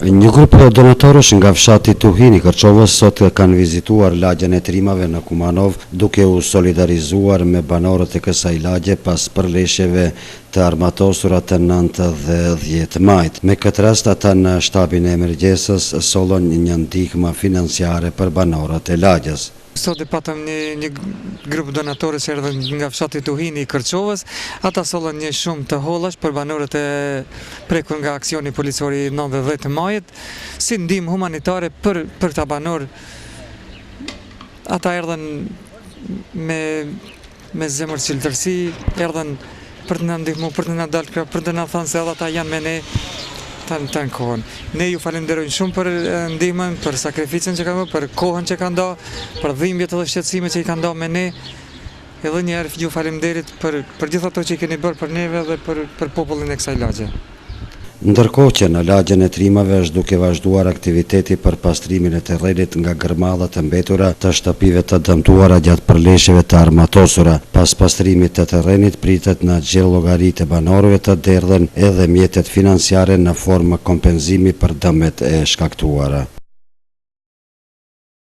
Një grup donatorësh nga fshati Tuhin i Kërçovës sot kanë vizituar lagjen e Trimave në Kumanov duke u solidarizuar me banorët e kësaj lagje pas përleshjeve të armatosura të 9 dhe 10 majit. Me këtë rast ata në shtabin e emergjesës sollën një ndihmë financiare për banorët e lagjes. Sot e patëm një grup donatorë që erdhën nga fshati Tuhin i Kërçovës. Ata sollën një shumë të hollash për banorët e prekur nga aksioni policor i 9 dhe 10 majit, si ndihmë humanitare për këta banorë. Ata erdhën me zemër qiltërsi, erdhën për të na ndihmu, për të na dalë, për të na thënë se edhe ata janë me ne të në kohën. Ne ju falenderojmë shumë për ndihmën, për sakrificën që kanë bërë, për kohën që kanë dhënë, për dhimbjet edhe shqetësimet që i kanë dhënë me ne. Edhe një herë ju falenderit për gjithë ato që i keni bërë për neve dhe për popullin e kësaj lagje. Ndërkohë që në lagjen e Trimave është duke vazhduar aktiviteti për pastrimin e terrenit nga gërmallat e mbetura të shtëpive të dëmtuara gjatë përleshjeve të armatosura. Pas pastrimit të terrenit pritet në gjellë llogaritë e banorëve të derdhen edhe mjetet financiare në formë kompenzimi për dëmet e shkaktuara.